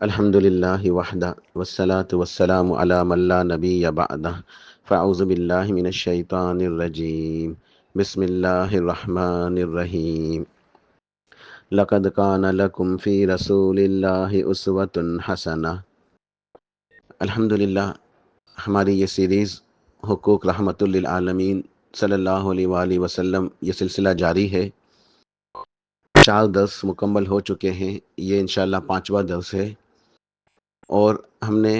الحمد للہ وحدہ والصلاة والسلام علی من لا نبی بعدہ فاعوذ باللہ من الشیطان الرجیم بسم اللہ الرحمن الرحیم لقد کان لکم فی رسول اللہ اسوۃ حسنہ۔ الحمدللہ، ہماری یہ سیریز حقوق رحمت للعالمین صلی اللہ علیہ وآلہ وسلم یہ سلسلہ جاری ہے۔ 4 درس مکمل ہو چکے ہیں، یہ انشاءاللہ 5واں درس ہے، اور ہم نے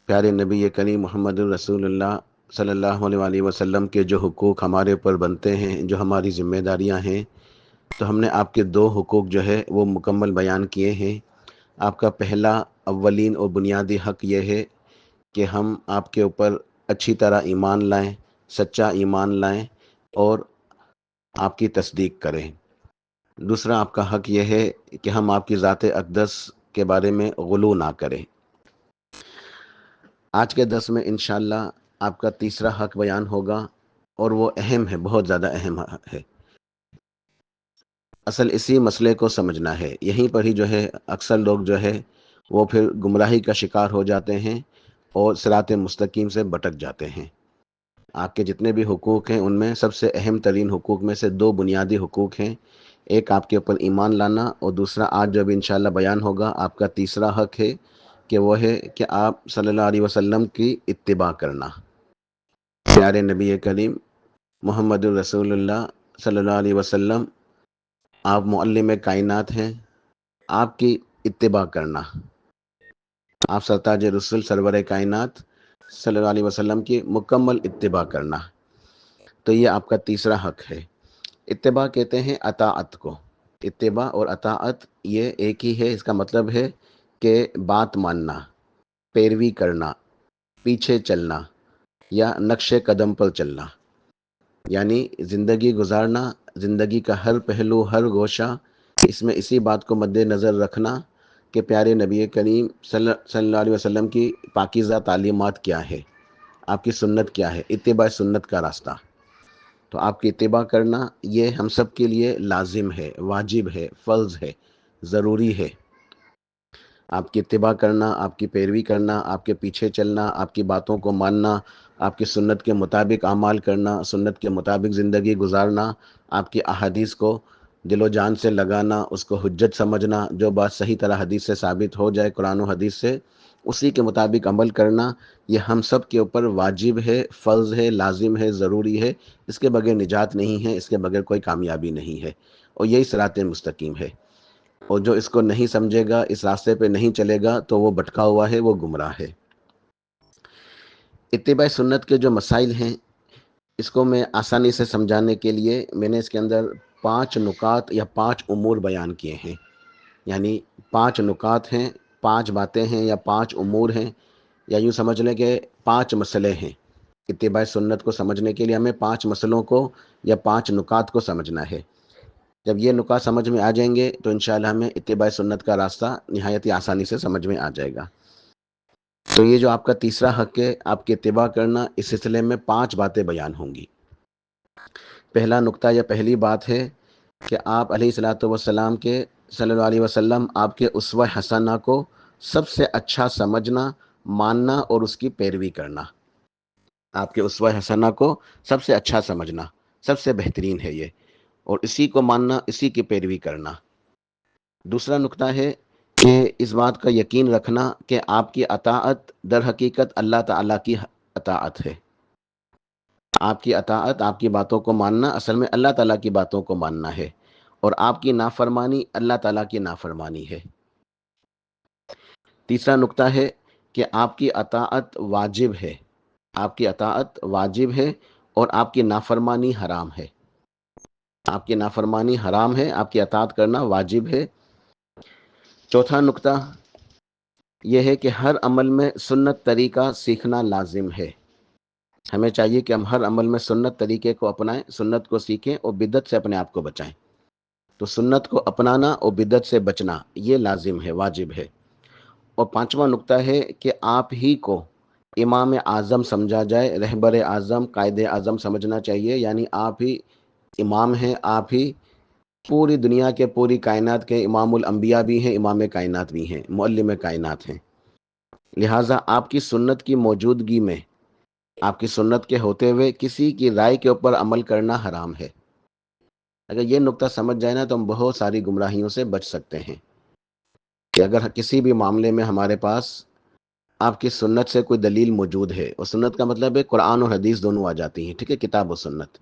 پیارے نبی کریم محمد الرسول اللہ صلی اللہ علیہ وآلہ وسلم کے جو حقوق ہمارے اوپر بنتے ہیں، جو ہماری ذمہ داریاں ہیں، تو ہم نے آپ کے 2 حقوق جو ہے وہ مکمل بیان کیے ہیں۔ آپ کا پہلا اولین اور بنیادی حق یہ ہے کہ ہم آپ کے اوپر اچھی طرح ایمان لائیں، سچا ایمان لائیں اور آپ کی تصدیق کریں۔ دوسرا آپ کا حق یہ ہے کہ ہم آپ کی ذات اقدس کے بارے میں غلو نہ کریں۔ آج کے درس میں انشاءاللہ آپ کا تیسرا حق بیان ہوگا، اور وہ اہم ہے، بہت زیادہ اہم ہے۔ اصل اسی مسئلے کو سمجھنا ہے، یہیں پر ہی جو ہے اکثر لوگ جو ہے وہ پھر گمراہی کا شکار ہو جاتے ہیں اور صراط مستقیم سے بھٹک جاتے ہیں۔ آپ کے جتنے بھی حقوق ہیں ان میں سب سے اہم ترین حقوق میں سے 2 بنیادی حقوق ہیں، ایک آپ کے اوپر ایمان لانا، اور دوسرا آج جب انشاءاللہ بیان ہوگا آپ کا تیسرا حق ہے کہ وہ ہے کہ آپ صلی اللہ علیہ وسلم کی اتباع کرنا۔ پیارے نبی کریم محمد الرسول اللہ صلی اللہ علیہ وسلم، آپ معلم کائنات ہیں، آپ کی اتباع کرنا، آپ سرتاج رسول سرور کائنات صلی اللہ علیہ وسلم کی مکمل اتباع کرنا، تو یہ آپ کا تیسرا حق ہے۔ اتباع کہتے ہیں اطاعت کو۔ اتباع اور اطاعت یہ ایک ہی ہے، اس کا مطلب ہے کہ بات ماننا، پیروی کرنا، پیچھے چلنا یا نقش قدم پر چلنا، یعنی زندگی گزارنا، زندگی کا ہر پہلو، ہر گوشہ، اس میں اسی بات کو مد نظر رکھنا کہ پیارے نبی کریم صلی اللہ علیہ وسلم کی پاکیزہ تعلیمات کیا ہے، آپ کی سنت کیا ہے، اتباع سنت کا راستہ۔ تو آپ کی اتباع کرنا یہ ہم سب کے لیے لازم ہے، واجب ہے، فرض ہے، ضروری ہے۔ آپ کی اتباع کرنا، آپ کی پیروی کرنا، آپ کے پیچھے چلنا، آپ کی باتوں کو ماننا، آپ کی سنت کے مطابق اعمال کرنا، سنت کے مطابق زندگی گزارنا، آپ کی احادیث کو دل و جان سے لگانا، اس کو حجت سمجھنا، جو بات صحیح طرح حدیث سے ثابت ہو جائے، قرآن و حدیث سے، اسی کے مطابق عمل کرنا، یہ ہم سب کے اوپر واجب ہے، فرض ہے، لازم ہے، ضروری ہے۔ اس کے بغیر نجات نہیں ہے، اس کے بغیر کوئی کامیابی نہیں ہے، اور یہی صراط مستقیم ہے۔ اور جو اس کو نہیں سمجھے گا، اس راستے پہ نہیں چلے گا، تو وہ بھٹکا ہوا ہے، وہ گمراہ ہے۔ اتباع سنت کے جو مسائل ہیں، اس کو میں آسانی سے سمجھانے کے لیے میں نے اس کے اندر 5 نکات یا 5 امور بیان کیے ہیں، یعنی 5 نکات ہیں، 5 باتیں ہیں یا 5 امور ہیں، یا یوں سمجھ لیں کہ 5 مسئلے ہیں۔ اتباع سنت کو سمجھنے کے لیے ہمیں 5 مسئلوں کو یا 5 نکات کو سمجھنا ہے۔ جب یہ نکات سمجھ میں آ جائیں گے تو انشاءاللہ ہمیں اتباع سنت کا راستہ نہایت ہی آسانی سے سمجھ میں آ جائے گا۔ تو یہ جو آپ کا تیسرا حق ہے، آپ کی اتباع کرنا، اس سلسلے میں 5 باتیں بیان ہوں گی۔ پہلا نکتہ یا پہلی بات ہے کہ آپ علیہ الصلوۃ والسلام کے صلی اللہ علیہ وسلم، آپ کے اسوہ حسنہ کو سب سے اچھا سمجھنا، ماننا اور اس کی پیروی کرنا۔ آپ کے اسوہ حسنہ کو سب سے اچھا سمجھنا، سب سے بہترین ہے یہ، اور اسی کو ماننا، اسی کی پیروی کرنا۔ دوسرا نکتہ ہے کہ اس بات کا یقین رکھنا کہ آپ کی اطاعت در حقیقت اللہ تعالیٰ کی اطاعت ہے۔ آپ کی اطاعت، آپ کی باتوں کو ماننا اصل میں اللہ تعالیٰ کی باتوں کو ماننا ہے، اور آپ کی نافرمانی اللہ تعالیٰ کی نافرمانی ہے۔ تیسرا نکتہ ہے کہ آپ کی اطاعت واجب ہے، آپ کی اطاعت واجب ہے، اور آپ کی نافرمانی حرام ہے۔ آپ کی نافرمانی حرام ہے، آپ کی اطاعت کرنا واجب ہے۔ چوتھا نکتہ یہ ہے کہ ہر عمل میں سنت طریقہ سیکھنا لازم ہے۔ ہمیں چاہیے کہ ہم ہر عمل میں سنت طریقے کو اپنائیں، سنت کو سیکھیں اور بدعت سے اپنے آپ کو بچائیں۔ تو سنت کو اپنانا اور بدعت سے بچنا یہ لازم ہے، واجب ہے۔ اور پانچواں نکتہ ہے کہ آپ ہی کو امام اعظم سمجھا جائے، رہبر اعظم، قائد اعظم سمجھنا چاہیے، یعنی آپ ہی امام ہیں، آپ ہی پوری دنیا کے پوری کائنات کے امام الانبیاء بھی ہیں، امام کائنات بھی ہیں، معلم کائنات ہیں۔ لہٰذا آپ کی سنت کی موجودگی میں، آپ کی سنت کے ہوتے ہوئے کسی کی رائے کے اوپر عمل کرنا حرام ہے۔ اگر یہ نقطہ سمجھ جائے نا تو ہم بہت ساری گمراہیوں سے بچ سکتے ہیں، کہ اگر کسی بھی معاملے میں ہمارے پاس آپ کی سنت سے کوئی دلیل موجود ہے، اور سنت کا مطلب ہے قرآن اور حدیث دونوں آ جاتی ہیں، ٹھیک ہے، کتاب و سنت۔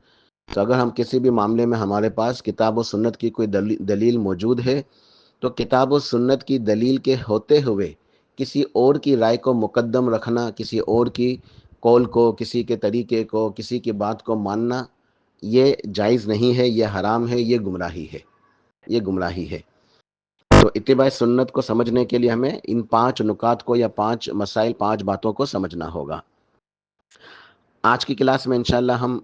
تو اگر ہم کسی بھی معاملے میں ہمارے پاس کتاب و سنت کی کوئی دلیل موجود ہے، تو کتاب و سنت کی دلیل کے ہوتے ہوئے کسی اور کی رائے کو مقدم رکھنا، کسی اور کی قول کو، کسی کے طریقے کو، کسی کی بات کو ماننا، یہ جائز نہیں ہے، یہ حرام ہے، یہ گمراہی ہے، یہ گمراہی ہے۔ تو اتباع سنت کو سمجھنے کے لیے ہمیں ان 5 نکات کو، یا 5 مسائل، 5 باتوں کو سمجھنا ہوگا۔ آج کی کلاس میں انشاءاللہ ہم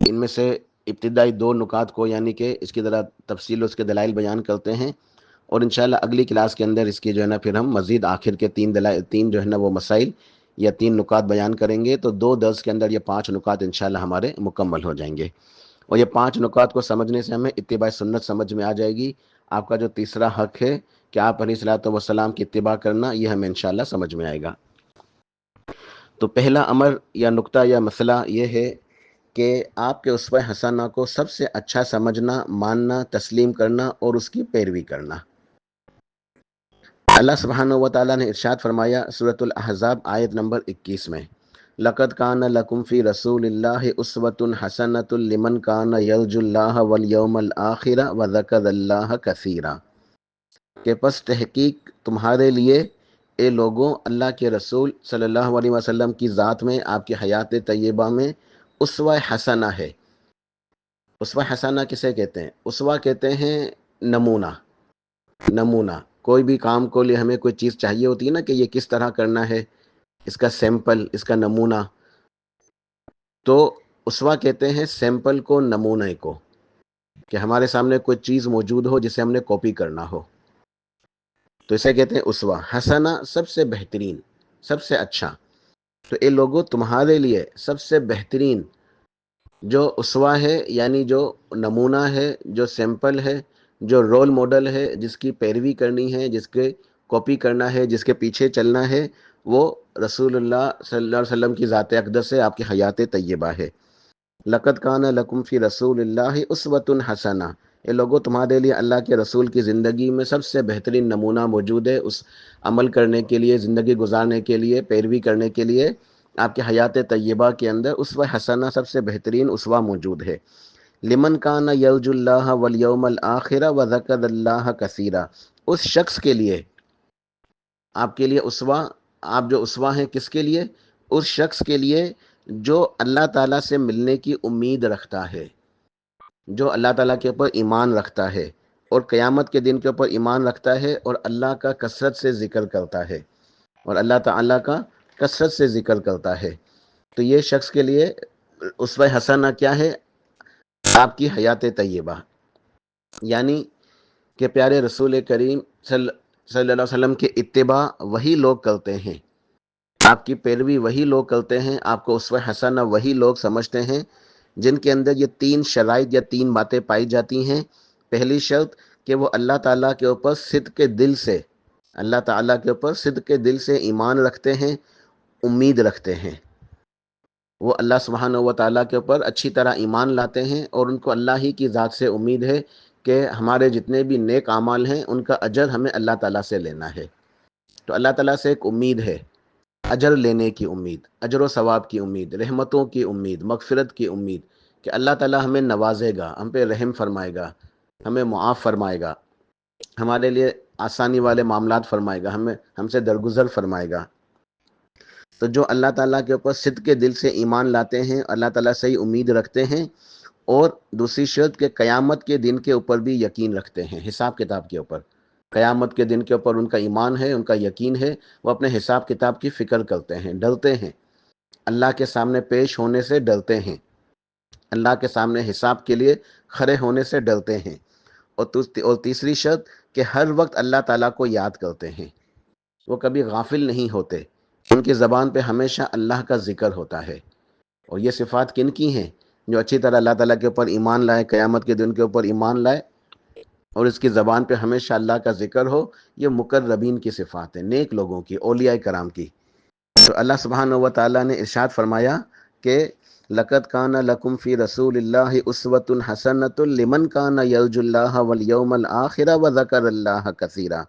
ان میں سے ابتدائی 2 نکات کو، یعنی کہ اس کی ذرا تفصیل، اس کے دلائل بیان کرتے ہیں، اور انشاءاللہ اگلی کلاس کے اندر اس کی جو ہے نا پھر ہم مزید آخر کے 3 جو ہے نا وہ مسائل یا 3 نکات بیان کریں گے، تو 2 درس کے اندر یہ 5 نکات انشاءاللہ ہمارے مکمل ہو جائیں گے، اور یہ 5 نکات کو سمجھنے سے ہمیں اتباع سنت سمجھ میں آ جائے گی۔ آپ کا جو تیسرا حق ہے کہ آپ علیہ الصلوۃ والسلام کی اتباع کرنا، یہ ہمیں انشاءاللہ سمجھ میں آئے گا۔ تو پہلا امر یا نقطہ یا مسئلہ یہ ہے کہ آپ کے اسوہ حسنہ کو سب سے اچھا سمجھنا، ماننا، تسلیم کرنا اور اس کی پیروی کرنا۔ اللہ سبحانہ و تعالیٰ نے ارشاد فرمایا سورۃ الاحزاب آیت نمبر 21 میں، لَقَدْ كَانَ لَكُمْ فِي رَسُولِ اللَّهِ أُسْوَةٌ حَسَنَةٌ لِمَنْ كَانَ يَرْجُو اللَّهَ وَالْيَوْمَ الْآخِرَ وَذَكَرَ اللَّهَ كَثِيرًا، کہ پس تحقیق تمہارے لیے اے لوگوں اللہ کے رسول صلی اللہ علیہ وسلم کی ذات میں، آپ کی حیات طیبہ میں اسوہ حسنہ ہے۔ اسوہ حسنہ کسے کہتے ہیں؟ اسوہ کہتے ہیں نمونہ، نمونہ۔ کوئی بھی کام کو لیے ہمیں کوئی چیز چاہیے ہوتی ہے نا، کہ یہ کس طرح کرنا ہے، اس کا سیمپل، اس کا نمونہ۔ تو اسوہ کہتے ہیں سیمپل کو، نمونے کو، کہ ہمارے سامنے کوئی چیز موجود ہو جسے ہم نے کاپی کرنا ہو، تو اسے کہتے ہیں اسوہ حسنہ، سب سے بہترین، سب سے اچھا۔ تو اے لوگوں تمہارے لیے سب سے بہترین جو اسوہ ہے، یعنی جو نمونہ ہے، جو سیمپل ہے، جو رول ماڈل ہے، جس کی پیروی کرنی ہے، جس کے کاپی کرنا ہے، جس کے پیچھے چلنا ہے، وہ رسول اللہ صلی اللہ علیہ وسلم کی ذات اقدس ہے، آپ کی حیات طیبہ ہے۔ لَقَدْ كَانَ لَكُمْ فِي رَسُولِ اللَّهِ أُسْوَةٌ حَسَنَةٌ، اے لوگوں تمہارے لیے اللہ کے رسول کی زندگی میں سب سے بہترین نمونہ موجود ہے، اس عمل کرنے کے لیے، زندگی گزارنے کے لیے، پیروی کرنے کے لیے آپ کے حیات طیبہ کے اندر اسوہ حسنہ، سب سے بہترین اسوہ موجود ہے۔ لمن کان یرجو اللہ والیوم الآخر وذکر اللہ کثیرا، اس شخص کے لیے، آپ کے لیے اسوہ، آپ جو اسوہ ہیں کس کے لیے؟ اس شخص کے لیے جو اللہ تعالیٰ سے ملنے کی امید رکھتا ہے، جو اللہ تعالیٰ کے اوپر ایمان رکھتا ہے، اور قیامت کے دن کے اوپر ایمان رکھتا ہے، اور اللہ کا کثرت سے ذکر کرتا ہے، اور اللہ تعالیٰ کا کثرت سے ذکر کرتا ہے۔ تو یہ شخص کے لیے اسوہ حسنہ کیا ہے؟ آپ کی حیات طیبہ، یعنی کہ پیارے رسول کریم صلی اللہ علیہ وسلم کے اتباع وہی لوگ کرتے ہیں، آپ کی پیروی وہی لوگ کرتے ہیں، آپ کو اسوہ حسنہ وہی لوگ سمجھتے ہیں جن کے اندر یہ 3 شرائط یا 3 باتیں پائی جاتی ہیں۔ پہلی شرط کہ وہ اللہ تعالیٰ کے اوپر صدق کے دل سے، اللہ تعالیٰ کے اوپر صدق کے دل سے ایمان رکھتے ہیں، امید رکھتے ہیں، وہ اللہ سبحانہ و تعالیٰ کے اوپر اچھی طرح ایمان لاتے ہیں، اور ان کو اللہ ہی کی ذات سے امید ہے کہ ہمارے جتنے بھی نیک اعمال ہیں ان کا اجر ہمیں اللہ تعالیٰ سے لینا ہے۔ تو اللہ تعالیٰ سے ایک امید ہے، اجر لینے کی امید، اجر و ثواب کی امید، رحمتوں کی امید، مغفرت کی امید، کہ اللہ تعالیٰ ہمیں نوازے گا، ہم پہ رحم فرمائے گا، ہمیں معاف فرمائے گا، ہمارے لیے آسانی والے معاملات فرمائے گا، ہم سے درگزر فرمائے گا۔ تو جو اللہ تعالیٰ کے اوپر صدق کے دل سے ایمان لاتے ہیں، اللہ تعالیٰ سے ہی امید رکھتے ہیں، اور دوسری شرط کہ قیامت کے دن کے اوپر بھی یقین رکھتے ہیں، حساب کتاب کے اوپر، قیامت کے دن کے اوپر ان کا ایمان ہے، ان کا یقین ہے، وہ اپنے حساب کتاب کی فکر کرتے ہیں، ڈرتے ہیں، اللہ کے سامنے پیش ہونے سے ڈرتے ہیں، اللہ کے سامنے حساب کے لیے کھڑے ہونے سے ڈرتے ہیں، اور تیسری شرط کہ ہر وقت اللہ تعالیٰ کو یاد کرتے ہیں، وہ کبھی غافل نہیں ہوتے، ان کی زبان پہ ہمیشہ اللہ کا ذکر ہوتا ہے۔ اور یہ صفات کن کی ہیں؟ جو اچھی طرح اللہ تعالیٰ کے اوپر ایمان لائے، قیامت کے دن کے اوپر ایمان لائے، اور اس کی زبان پہ ہمیشہ اللہ کا ذکر ہو، یہ مقربین کی صفات ہیں، نیک لوگوں کی، اولیاء کرام کی۔ تو اللہ سبحانہ و تعالیٰ نے ارشاد فرمایا کہ لَقَدْ كَانَ لَكُمْ فِي رَسُولِ اللَّهِ أُسْوَةٌ حَسَنَةٌ لِمَنْ كَانَ يَرْجُو اللَّهَ وَالْيَوْمَ الْآخِرَ وَذَكَرَ اللَّهَ كَثِيرًا،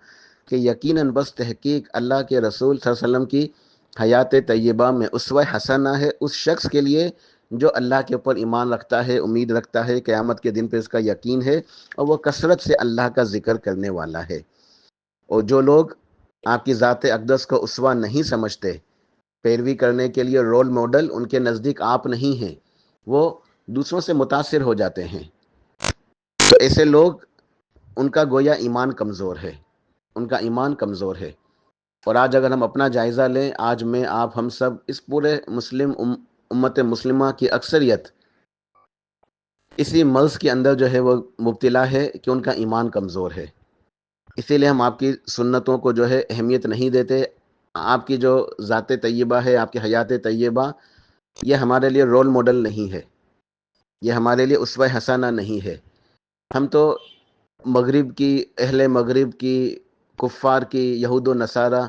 کہ یقیناً بس تحقیق اللہ کے رسول صلی اللہ علیہ وسلم کی حیات طیبہ میں اسوہ حسنہ ہے اس شخص کے لیے جو اللہ کے اوپر ایمان رکھتا ہے، امید رکھتا ہے، قیامت کے دن پہ اس کا یقین ہے، اور وہ کثرت سے اللہ کا ذکر کرنے والا ہے۔ اور جو لوگ آپ کی ذات اقدس کو اسوہ نہیں سمجھتے، پیروی کرنے کے لیے رول ماڈل ان کے نزدیک آپ نہیں ہیں، وہ دوسروں سے متاثر ہو جاتے ہیں، تو ایسے لوگ، ان کا گویا ایمان کمزور ہے، ان کا ایمان کمزور ہے۔ اور آج اگر ہم اپنا جائزہ لیں، آج میں، آپ، ہم سب، اس پورے مسلم امت مسلمہ کی اکثریت اسی مرض کے اندر جو ہے وہ مبتلا ہے کہ ان کا ایمان کمزور ہے۔ اسی لیے ہم آپ کی سنتوں کو جو ہے اہمیت نہیں دیتے، آپ کی جو ذات طیبہ ہے، آپ کی حیات طیبہ، یہ ہمارے لیے رول ماڈل نہیں ہے، یہ ہمارے لیے اسوہ حسنہ نہیں ہے۔ ہم تو مغرب کی، اہل مغرب کی، کفار کی، یہود و نصارہ،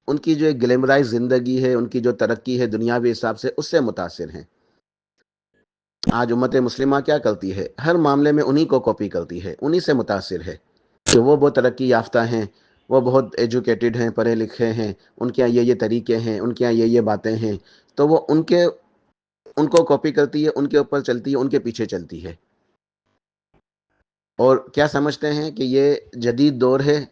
ان کی جو ایک گلیمرائز زندگی ہے، ان کی جو ترقی ہے دنیاوی حساب سے، اس سے متاثر ہیں۔ آج امت مسلمہ کیا کرتی ہے؟ ہر معاملے میں انہی کو کاپی کرتی ہے، انہی سے متاثر ہے کہ وہ بہت ترقی یافتہ ہیں، وہ بہت ایجوکیٹڈ ہیں، پڑھے لکھے ہیں، ان کے یہاں یہ طریقے ہیں، ان کے یہاں یہ باتیں ہیں، تو وہ ان کو کاپی کرتی ہے، ان کے اوپر چلتی ہے، ان کے پیچھے چلتی ہے، اور کیا سمجھتے ہیں کہ یہ جدید دور ہے،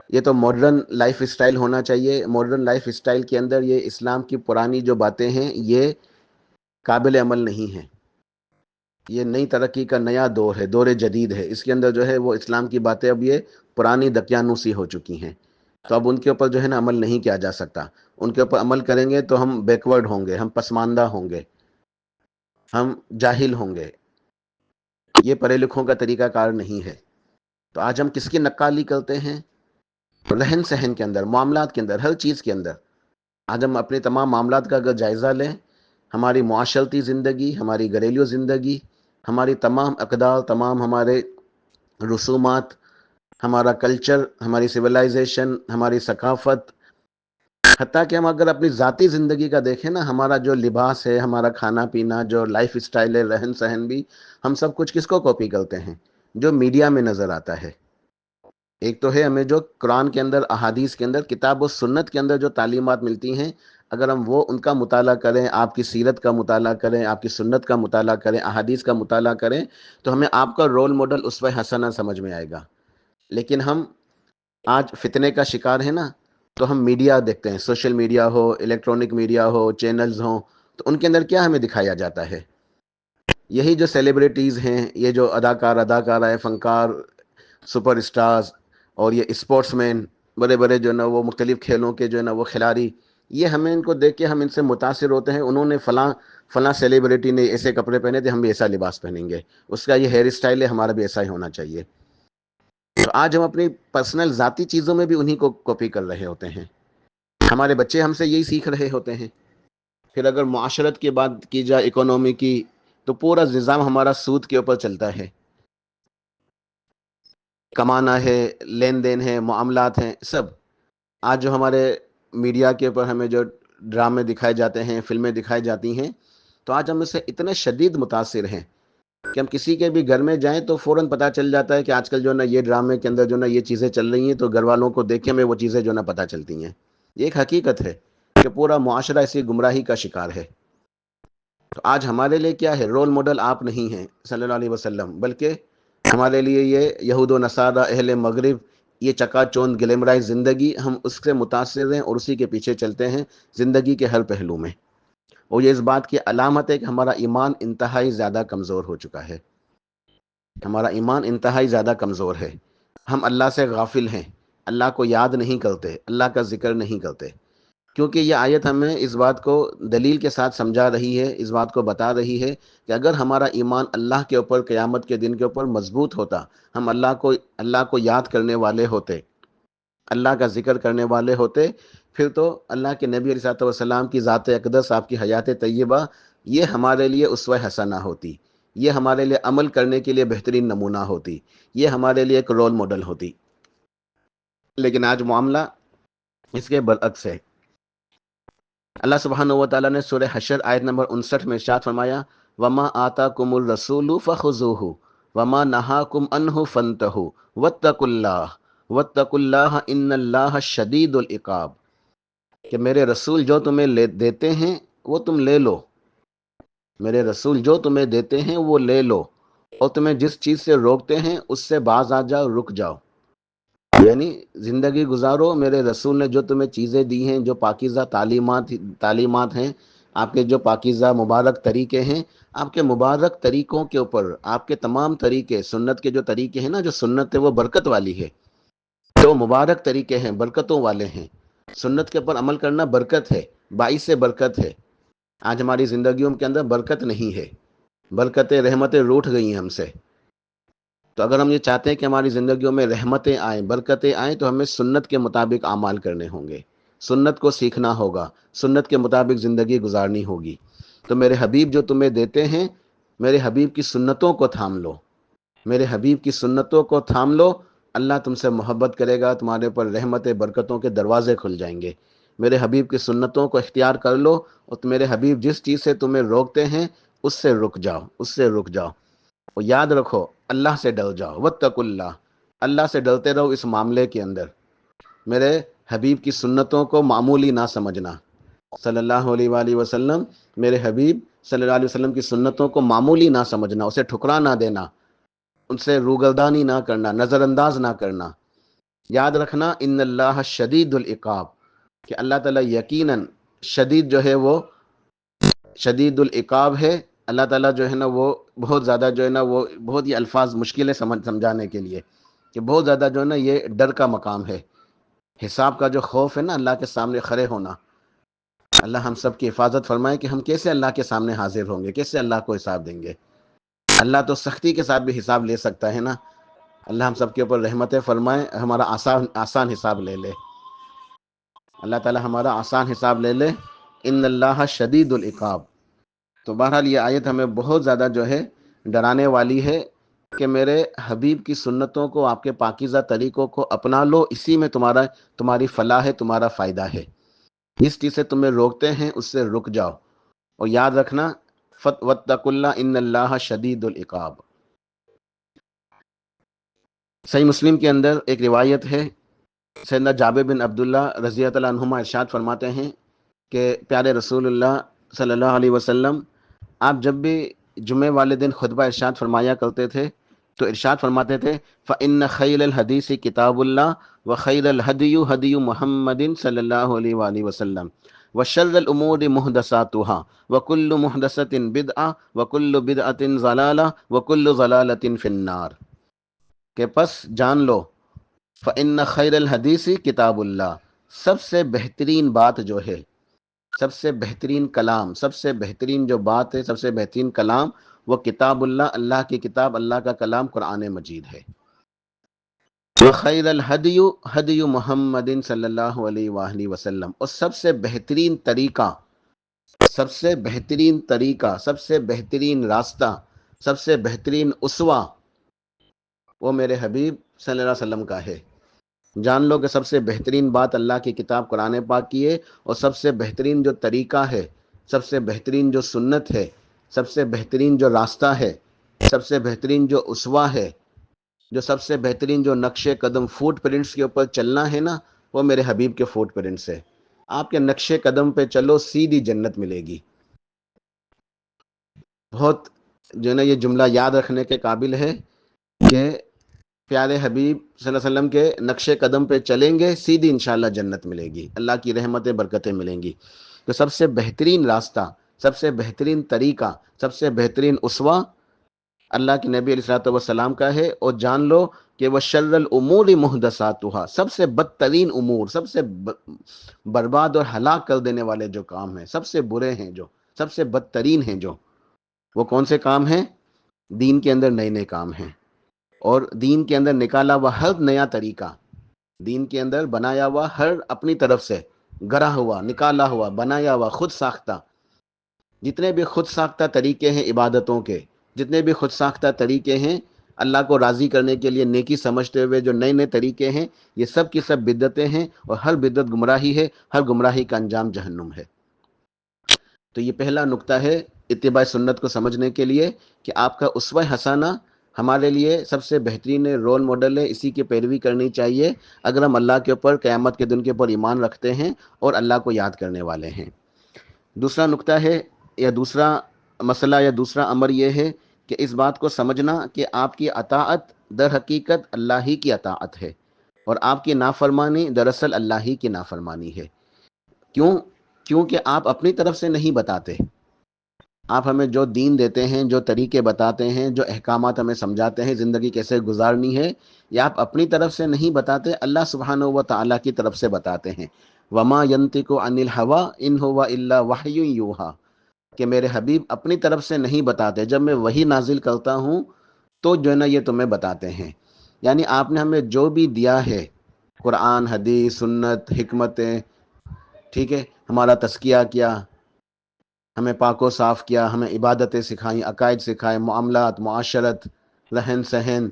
یہ تو ماڈرن لائف اسٹائل ہونا چاہیے، ماڈرن لائف اسٹائل کے اندر یہ اسلام کی پرانی جو باتیں ہیں یہ قابل عمل نہیں ہیں، یہ نئی ترقی کا نیا دور ہے، دور جدید ہے، اس کے اندر جو ہے وہ اسلام کی باتیں اب یہ پرانی دقیانوسی ہو چکی ہیں، تو اب ان کے اوپر جو ہے نا عمل نہیں کیا جا سکتا۔ ان کے اوپر عمل کریں گے تو ہم بیکورڈ ہوں گے، ہم پسماندہ ہوں گے، ہم جاہل ہوں گے، یہ پڑھے لکھوں کا طریقہ کار نہیں ہے۔ تو آج ہم کس کی نقالی کرتے ہیں؟ رہن سہن کے اندر، معاملات کے اندر، ہر چیز کے اندر۔ آج ہم اپنے تمام معاملات کا اگر جائزہ لیں، ہماری معاشرتی زندگی، ہماری گھریلو زندگی، ہماری تمام اقدار، تمام ہمارے رسومات، ہمارا کلچر، ہماری سویلائزیشن، ہماری ثقافت، حتیٰ کہ ہم اگر اپنی ذاتی زندگی کا دیکھیں نا، ہمارا جو لباس ہے، ہمارا کھانا پینا، جو لائف اسٹائل ہے، رہن سہن بھی، ہم سب کچھ کس کو کاپی کرتے ہیں؟ جو میڈیا میں نظر آتا ہے۔ ایک تو ہے ہمیں جو قرآن کے اندر، احادیث کے اندر، کتاب و سنت کے اندر جو تعلیمات ملتی ہیں، اگر ہم وہ ان کا مطالعہ کریں، آپ کی سیرت کا مطالعہ کریں، آپ کی سنت کا مطالعہ کریں، احادیث کا مطالعہ کریں، تو ہمیں آپ کا رول ماڈل اسوہ حسنہ سمجھ میں آئے گا۔ لیکن ہم آج فتنے کا شکار ہیں نا، تو ہم میڈیا دیکھتے ہیں، سوشل میڈیا ہو، الیکٹرانک میڈیا ہو، چینلز ہوں، تو ان کے اندر کیا ہمیں دکھایا جاتا ہے؟ یہی جو سیلیبریٹیز ہیں، یہ جو اداکارہ، فنکار، سپر اسٹارز، اور یہ اسپورٹس مین، بڑے بڑے جو ہے نا وہ مختلف کھیلوں کے جو ہے نا وہ کھلاڑی، یہ ہمیں ان کو دیکھ کے ہم ان سے متاثر ہوتے ہیں، انہوں نے فلاں سیلیبریٹی نے ایسے کپڑے پہنے تھے، ہم بھی ایسا لباس پہنیں گے، اس کا یہ ہیئر اسٹائل ہے، ہمارا بھی ایسا ہی ہونا چاہیے۔ تو آج ہم اپنی پرسنل ذاتی چیزوں میں بھی انہی کو کاپی کر رہے ہوتے ہیں، ہمارے بچے ہم سے یہی سیکھ رہے ہوتے ہیں۔ پھر اگر معاشرت کی بات کی جائے، اکانومی کی، تو پورا نظام ہمارا سود کے اوپر چلتا ہے، کمانا ہے، لین دین ہے، معاملات ہیں، سب۔ آج جو ہمارے میڈیا کے اوپر ہمیں جو ڈرامے دکھائے جاتے ہیں، فلمیں دکھائی جاتی ہیں، تو آج ہم اس سے اتنے شدید متاثر ہیں کہ ہم کسی کے بھی گھر میں جائیں تو فوراً پتہ چل جاتا ہے کہ آج کل جو ہے نا یہ ڈرامے کے اندر جو ہے نا یہ چیزیں چل رہی ہیں، تو گھر والوں کو دیکھ کے ہمیں وہ چیزیں جو ہے نا پتہ چلتی ہیں۔ یہ ایک حقیقت ہے کہ پورا معاشرہ اسی گمراہی کا شکار ہے۔ تو آج ہمارے لیے کیا ہے؟ رول ماڈل آپ نہیں ہیں صلی اللہ علیہ وسلم، بلکہ ہمارے لیے یہ یہود و نصارہ، اہل مغرب، یہ چکا چوند گلیمرائز زندگی، ہم اس سے متاثر ہیں اور اسی کے پیچھے چلتے ہیں زندگی کے ہر پہلو میں۔ اور یہ اس بات کی علامت ہے کہ ہمارا ایمان انتہائی زیادہ کمزور ہو چکا ہے، ہمارا ایمان انتہائی زیادہ کمزور ہے، ہم اللہ سے غافل ہیں، اللہ کو یاد نہیں کرتے، اللہ کا ذکر نہیں کرتے۔ کیونکہ یہ آیت ہمیں اس بات کو دلیل کے ساتھ سمجھا رہی ہے، اس بات کو بتا رہی ہے کہ اگر ہمارا ایمان اللہ کے اوپر، قیامت کے دن کے اوپر مضبوط ہوتا، ہم اللہ کو یاد کرنے والے ہوتے، اللہ کا ذکر کرنے والے ہوتے، پھر تو اللہ کے نبی علیہ السلام کی ذات اقدس، آپ کی حیات طیبہ، یہ ہمارے لیے اسوہ حسنہ ہوتی، یہ ہمارے لیے عمل کرنے کے لیے بہترین نمونہ ہوتی، یہ ہمارے لیے ایک رول ماڈل ہوتی. لیکن آج معاملہ اس کے برعکس ہے. اللہ سبحانہ و تعالیٰ نے سورہ حشر آیت نمبر 59 میں ارشاد فرمایا وما آتاکم الرسول فخذوہ وما نہاکم عنہ فانتہوا واتقوا اللہ ان اللہ شدید العقاب، کہ میرے رسول جو تمہیں دیتے ہیں وہ تم لے لو، میرے رسول جو تمہیں دیتے ہیں وہ لے لو، اور تمہیں جس چیز سے روکتے ہیں اس سے باز آ جاؤ، رک جاؤ. یعنی زندگی گزارو، میرے رسول نے جو تمہیں چیزیں دی ہیں، جو پاکیزہ تعلیمات ہیں، آپ کے جو پاکیزہ مبارک طریقے ہیں، آپ کے مبارک طریقوں کے اوپر آپ کے تمام طریقے، سنت کے جو طریقے ہیں نا، جو سنت ہے وہ برکت والی ہے، جو مبارک طریقے ہیں برکتوں والے ہیں، سنت کے اوپر عمل کرنا برکت ہے، باعث برکت ہے. آج ہماری زندگیوں کے اندر برکت نہیں ہے، برکتیں رحمتیں روٹھ گئی ہیں ہم سے. تو اگر ہم یہ چاہتے ہیں کہ ہماری زندگیوں میں رحمتیں آئیں، برکتیں آئیں، تو ہمیں سنت کے مطابق اعمال کرنے ہوں گے، سنت کو سیکھنا ہوگا، سنت کے مطابق زندگی گزارنی ہوگی. تو میرے حبیب جو تمہیں دیتے ہیں، میرے حبیب کی سنتوں کو تھام لو، میرے حبیب کی سنتوں کو تھام لو. اللہ تم سے محبت کرے گا، تمہارے پر رحمت برکتوں کے دروازے کھل جائیں گے. میرے حبیب کی سنتوں کو اختیار کر لو، اور میرے حبیب جس چیز سے تمہیں روکتے ہیں اس سے رک جاؤ، اس سے رک جاؤ. اور یاد رکھو اللہ سے ڈر جاؤ، واتقوا اللہ، اللہ سے ڈرتے رہو اس معاملے کے اندر. میرے حبیب کی سنتوں کو معمولی نہ سمجھنا، صلی اللہ علیہ وآلہ وسلم، میرے حبیب صلی اللہ علیہ وسلم کی سنتوں کو معمولی نہ سمجھنا، اسے ٹھکرا نہ دینا، ان سے روگردانی نہ کرنا، نظر انداز نہ کرنا. یاد رکھنا ان اللہ شدید العقاب، کہ اللہ تعالیٰ یقیناً شدید جو ہے وہ شدید العقاب ہے. اللہ تعالیٰ جو ہے نا وہ بہت زیادہ جو ہے نا وہ بہت ہی الفاظ مشکلیں سمجھانے کے لیے، کہ بہت زیادہ جو ہے نا یہ ڈر کا مقام ہے. حساب کا جو خوف ہے نا، اللہ کے سامنے کھڑے ہونا. اللہ ہم سب کی حفاظت فرمائے کہ ہم کیسے اللہ کے سامنے حاضر ہوں گے، کیسے اللہ کو حساب دیں گے. اللہ تو سختی کے ساتھ بھی حساب لے سکتا ہے نا. اللہ ہم سب کے اوپر رحمتیں فرمائے، ہمارا آسان حساب لے لے. اللہ تعالی ہمارا آسان حساب لے لے. ان اللہ شدید العقاب. تو بہرحال یہ آیت ہمیں بہت زیادہ جو ہے ڈرانے والی ہے کہ میرے حبیب کی سنتوں کو، آپ کے پاکیزہ طریقوں کو اپنا لو، اسی میں تمہاری فلاح ہے، تمہارا فائدہ ہے. جس چیز سے تمہیں روکتے ہیں اس سے رک جاؤ. اور یاد رکھنا واتقوا اللہ ان اللہ شدید العقاب. صحیح مسلم کے اندر ایک روایت ہے، سیدنا جابر بن عبداللہ رضی اللہ عنہما ارشاد فرماتے ہیں کہ پیارے رسول اللہ صلی اللہ علیہ وسلم، آپ جب بھی جمعے والے دن خطبہ ارشاد فرمایا کرتے تھے تو ارشاد فرماتے تھے فَإِنَّ خَيْرَ الْحَدِيثِ كِتَابُ اللَّهِ وَخَيْرَ الْهَدْيِ هَدْيُ مُحَمَّدٍ صلی اللہ علیہ وآلہ وسلم وَشَرَّ الْأُمُورِ مُحْدَثَاتُهَا وَكُلُّ مُحْدَثَةٍ بِدْعَةٍ وَكُلُّ بِدْعَةٍ ضَلَالَةٍ وَكُلُّ ضَلَالَةٍ فِي النَّارِ. کہ پس جان لو فَإِنَّ خَيْرَ الْحَدِيثِ كِتَابُ اللَّهِ، سب سے بہترین بات جو ہے، سب سے بہترین کلام، سب سے بہترین جو بات ہے، سب سے بہترین کلام وہ کتاب اللہ، اللہ کی کتاب، اللہ کا کلام قرآن مجید ہے. وَخَيْرَ الْهَدْيُ هَدْيُ مُحَمَّدٍ صلی اللہ علیہ وآلہ وسلم، اور سب سے بہترین طریقہ، سب سے بہترین طریقہ، سب سے بہترین راستہ، سب سے بہترین اسوہ وہ میرے حبیب صلی اللہ علیہ وسلم کا ہے. جان لو کہ سب سے بہترین بات اللہ کی کتاب قرآن پاک کی ہے، اور سب سے بہترین جو طریقہ ہے، سب سے بہترین جو سنت ہے، سب سے بہترین جو راستہ ہے، سب سے بہترین جو اسوہ ہے، جو سب سے بہترین جو نقش قدم، فوٹ پرنٹس کے اوپر چلنا ہے نا، وہ میرے حبیب کے فوٹ پرنٹس ہے. آپ کے نقش قدم پہ چلو، سیدھی جنت ملے گی. بہت جو ہے نا یہ جملہ یاد رکھنے کے قابل ہے کہ پیارے حبیب صلی اللہ علیہ وسلم کے نقش قدم پہ چلیں گے، سیدھی انشاءاللہ جنت ملے گی، اللہ کی رحمتیں برکتیں ملیں گی. تو سب سے بہترین راستہ، سب سے بہترین طریقہ، سب سے بہترین اسوہ اللہ کے نبی علیہ الصلوۃ والسلام کا ہے. اور جان لو کہ وہ شر الامور محدثاتها، سب سے بدترین امور، سب سے برباد اور ہلاک کر دینے والے جو کام ہیں، سب سے برے ہیں، جو سب سے بدترین ہیں، جو وہ کون سے کام ہیں؟ دین کے اندر نئے نئے کام ہیں، اور دین کے اندر نکالا ہوا ہر نیا طریقہ، دین کے اندر بنایا ہوا ہر اپنی طرف سے گڑھا ہوا، نکالا ہوا، بنایا ہوا، خود ساختہ، جتنے بھی خود ساختہ طریقے ہیں عبادتوں کے، جتنے بھی خود ساختہ طریقے ہیں اللہ کو راضی کرنے کے لیے نیکی سمجھتے ہوئے جو نئے نئے طریقے ہیں، یہ سب کی سب بدعتیں ہیں، اور ہر بدعت گمراہی ہے، ہر گمراہی کا انجام جہنم ہے۔ تو یہ پہلا نقطہ ہے اتباع سنت کو سمجھنے کے لیے، کہ آپ کا اسوہ حسنہ ہمارے لیے سب سے بہترین رول ماڈل ہے، اسی کی پیروی کرنی چاہیے اگر ہم اللہ کے اوپر، قیامت کے دن کے اوپر ایمان رکھتے ہیں اور اللہ کو یاد کرنے والے ہیں۔ دوسرا نقطہ ہے، یا دوسرا مسئلہ یا دوسرا امر یہ ہے کہ اس بات کو سمجھنا کہ آپ کی اطاعت در حقیقت اللہ ہی کی اطاعت ہے، اور آپ کی نافرمانی دراصل اللہ ہی کی نافرمانی ہے۔ کیونکہ آپ اپنی طرف سے نہیں بتاتے، آپ ہمیں جو دین دیتے ہیں، جو طریقے بتاتے ہیں، جو احکامات ہمیں سمجھاتے ہیں زندگی کیسے گزارنی ہے، یہ آپ اپنی طرف سے نہیں بتاتے، اللہ سبحانہ و تعالیٰ کی طرف سے بتاتے ہیں۔ وما ينطق عن الهوى ان هو الا وحی یوحی، کہ میرے حبیب اپنی طرف سے نہیں بتاتے، جب میں وحی نازل کرتا ہوں تو جو ہے نا یہ تمہیں بتاتے ہیں۔ یعنی آپ نے ہمیں جو بھی دیا ہے، قرآن، حدیث، سنت، حکمتیں، ٹھیک ہے، ہمارا تزکیہ کیا، ہمیں پاک و صاف کیا، ہمیں عبادتیں سکھائیں، عقائد سکھائے، معاملات، معاشرت، رہن سہن،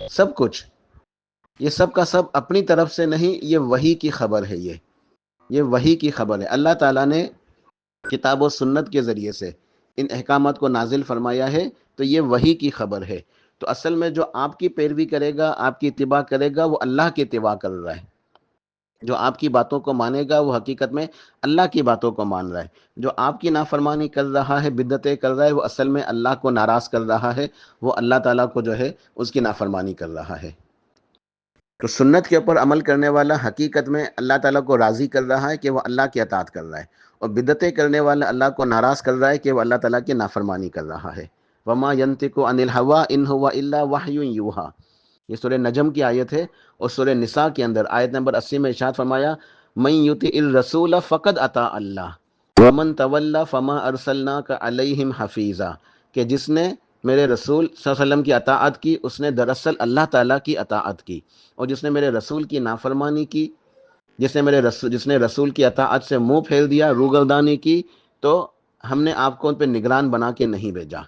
سب کچھ، یہ سب کا سب اپنی طرف سے نہیں، یہ وحی کی خبر ہے، یہ وحی کی خبر ہے۔ اللہ تعالیٰ نے کتاب و سنت کے ذریعے سے ان احکامات کو نازل فرمایا ہے، تو یہ وحی کی خبر ہے۔ تو اصل میں جو آپ کی پیروی کرے گا، آپ کی اتباع کرے گا، وہ اللہ کی اتباع کر رہا ہے۔ جو آپ کی باتوں کو مانے گا وہ حقیقت میں اللہ کی باتوں کو مان رہا ہے۔ جو آپ کی نافرمانی کر رہا ہے، بدعتیں کر رہا ہے، وہ اصل میں اللہ کو ناراض کر رہا ہے، وہ اللہ تعالیٰ کو جو ہے اس کی نافرمانی کر رہا ہے۔ تو سنت کے اوپر عمل کرنے والا حقیقت میں اللہ تعالیٰ کو راضی کر رہا ہے کہ وہ اللہ کی اطاعت کر رہا ہے، اور بدعتیں کرنے والا اللہ کو ناراض کر رہا ہے کہ وہ اللہ تعالیٰ کی نافرمانی کر رہا ہے۔ وما ينطق عن الهوى ان هو الا وحی یوحی، یہ سورہ نجم کی آیت ہے، اور سورہ نساء کے اندر آیت نمبر 80 میں ارشاد فرمایا، من یطع الرسول فقد اطاع اللہ ومن تولی فما ارسلناک علیہم حفیظا، کہ جس نے میرے رسول صلی اللہ علیہ وسلم کی اطاعت کی، اس نے دراصل اللہ تعالیٰ کی اطاعت کی، اور جس نے میرے رسول کی نافرمانی کی، جس نے رسول کی اطاعت سے منہ پھیر دیا، روگردانی کی، تو ہم نے آپ کو ان پہ نگران بنا کے نہیں بھیجا۔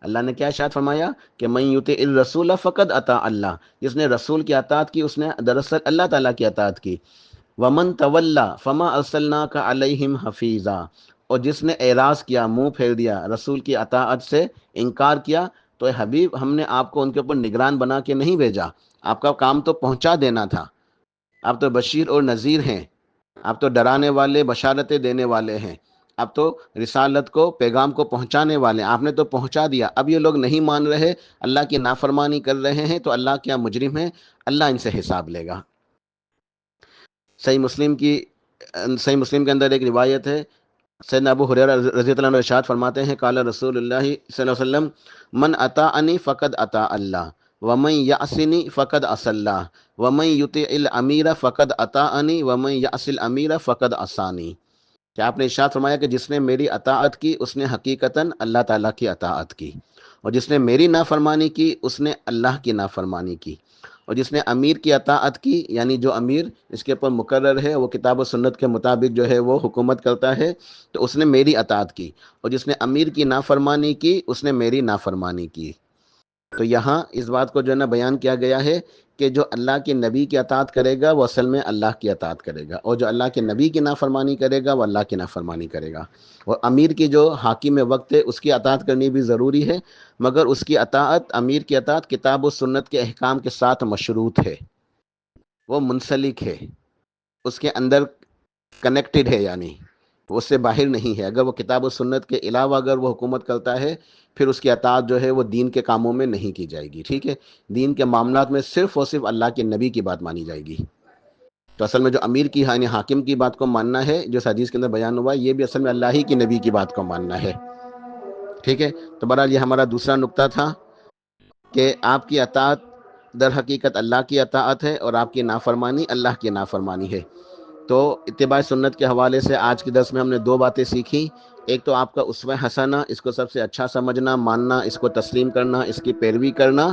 اللہ نے کیا ارشاد فرمایا کہ من یطع الرسول فقد اطاع اللہ، جس نے رسول کی اطاعت کی اس نے دراصل اللہ تعالیٰ کی اطاعت کی۔ ومن تولی فما ارسلناک علیہم حفیظا، اور جس نے اعراض کیا، منہ پھیر دیا، رسول کی اطاعت سے انکار کیا، تو اے حبیب ہم نے آپ کو ان کے اوپر نگران بنا کے نہیں بھیجا، آپ کا کام تو پہنچا دینا تھا۔ آپ تو بشیر اور نذیر ہیں، آپ تو ڈرانے والے، بشارتیں دینے والے ہیں، آپ تو رسالت کو، پیغام کو پہنچانے والے ہیں، آپ نے تو پہنچا دیا۔ اب یہ لوگ نہیں مان رہے، اللہ کی نافرمانی کر رہے ہیں، تو اللہ کیا مجرم ہے، اللہ ان سے حساب لے گا۔ صحیح مسلم کے اندر ایک روایت ہے، سیدنا ابو ہریرہ رضی اللہ عنہ ارشاد فرماتے ہیں، قال رسول اللہ صلی اللہ علیہ وسلم، من اطاعنی فقد اطاع اللہ ومن یعصنی فقد عصی اللہ ومن یطع الامیر فقد اطاعنی ومن یعص الامیر فقد عصانی، کہ آپ نے ارشاد فرمایا کہ جس نے میری اطاعت کی اس نے حقیقتاً اللہ تعالیٰ کی اطاعت کی، اور جس نے میری نافرمانی کی اس نے اللہ کی نافرمانی کی، اور جس نے امیر کی اطاعت کی، یعنی جو امیر اس کے اوپر مقرر ہے، وہ کتاب و سنت کے مطابق جو ہے وہ حکومت کرتا ہے، تو اس نے میری اطاعت کی، اور جس نے امیر کی نافرمانی کی اس نے میری نافرمانی کی۔ تو یہاں اس بات کو جو ہے نا بیان کیا گیا ہے کہ جو اللہ کے نبی کی اطاعت کرے گا وہ اصل میں اللہ کی اطاعت کرے گا، اور جو اللہ کے نبی کی نافرمانی کرے گا وہ اللہ کی نافرمانی کرے گا۔ اور امیر کی جو حاکم وقت ہے اس کی اطاعت کرنی بھی ضروری ہے، مگر اس کی اطاعت، امیر کی اطاعت کتاب و سنت کے احکام کے ساتھ مشروط ہے، وہ منسلک ہے، اس کے اندر کنیکٹڈ ہے، یعنی وہ اس سے باہر نہیں ہے۔ اگر وہ کتاب و سنت کے علاوہ اگر وہ حکومت کرتا ہے، پھر اس کی اطاعت جو ہے وہ دین کے کاموں میں نہیں کی جائے گی، ٹھیک ہے، دین کے معاملات میں صرف اور صرف اللہ کے نبی کی بات مانی جائے گی۔ تو اصل میں جو امیر کی، یعنی حاکم کی بات کو ماننا ہے، جو حدیث کے اندر بیان ہوا ہے، یہ بھی اصل میں اللہ ہی کی نبی کی بات کو ماننا ہے، ٹھیک ہے۔ تو بہرحال یہ ہمارا دوسرا نقطہ تھا کہ آپ کی اطاعت در حقیقت اللہ کی اطاعت ہے، اور آپ کی نافرمانی اللہ کی نافرمانی ہے۔ تو اتباع سنت کے حوالے سے آج کے درس میں ہم نے دو باتیں سیکھی۔ ایک تو آپ کا اسوہ حسنہ، اس کو سب سے اچھا سمجھنا، ماننا، اس کو تسلیم کرنا، اس کی پیروی کرنا،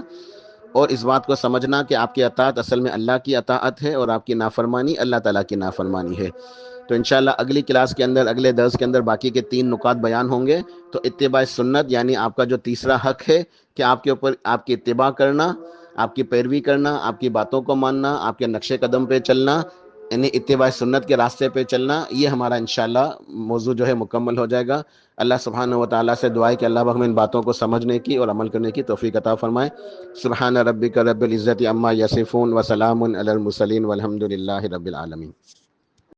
اور اس بات کو سمجھنا کہ آپ کی اطاعت اصل میں اللہ کی اطاعت ہے، اور آپ کی نافرمانی اللہ تعالیٰ کی نافرمانی ہے۔ تو انشاءاللہ اگلی کلاس کے اندر، اگلے درس کے اندر باقی کے 3 نکات بیان ہوں گے. تو اتباع سنت یعنی آپ کا جو تیسرا حق ہے کہ آپ کے اوپر آپ کی اتباع کرنا، آپ کی پیروی کرنا، آپ کی باتوں کو ماننا، آپ کے نقش قدم پہ چلنا، یعنی اتباع سنت کے راستے پہ چلنا. یہ ہمارا انشاءاللہ موضوع جو ہے مکمل ہو جائے گا. اللہ سبحانہ و تعالیٰ سے دعا ہے کہ اللہ ہمیں ان باتوں کو سمجھنے کی اور عمل کرنے کی توفیق عطا فرمائے. سبحان ربک رب العزت عما یصفون وسلام علی المرسلین والحمد للہ رب العالمین.